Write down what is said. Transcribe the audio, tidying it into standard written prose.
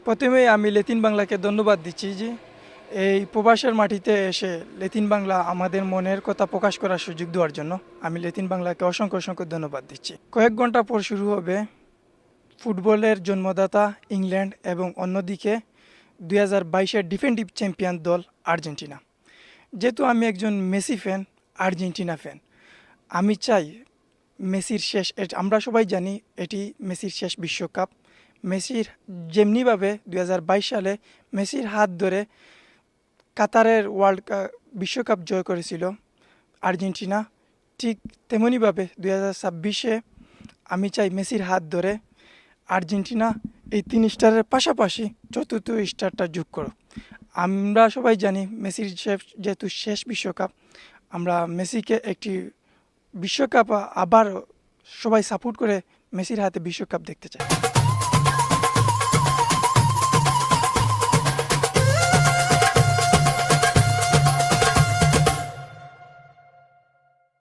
প্রথমেই আমি লেতিন বাংলাকে ধন্যবাদ দিচ্ছি যে এই প্রবাসের মাটিতে এসে লেতিন বাংলা আমাদের মনের কথা প্রকাশ করার সুযোগ দেওয়ার জন্য আমি লেতিন বাংলাকে অসংখ্য অসংখ্য ধন্যবাদ দিচ্ছি। কয়েক ঘন্টা পর শুরু হবে ফুটবলের জন্মদাতা ইংল্যান্ড এবং অন্যদিকে 2022-এর ডিফেন্ডিভ চ্যাম্পিয়ন দল আর্জেন্টিনা। যেহেতু আমি একজন মেসি ফ্যান, আর্জেন্টিনা ফ্যান, আমি চাই মেসির শেষ আমরা সবাই জানি এটি মেসির শেষ বিশ্বকাপ। মেসির যেমনিভাবে 2022 সালে মেসির হাত ধরে কাতারের বিশ্বকাপ জয় করেছিল আর্জেন্টিনা, ঠিক তেমনইভাবে 2026-এ আমি চাই মেসির হাত ধরে আর্জেন্টিনা এই 3 স্টারের পাশাপাশি চতুর্থ স্টারটা যোগ করো। আমরা সবাই জানি মেসির যেহেতু শেষ বিশ্বকাপ, আমরা মেসিকে একটি বিশ্বকাপ আবার সবাই সাপোর্ট করে মেসির হাতে বিশ্বকাপ দেখতে চাই।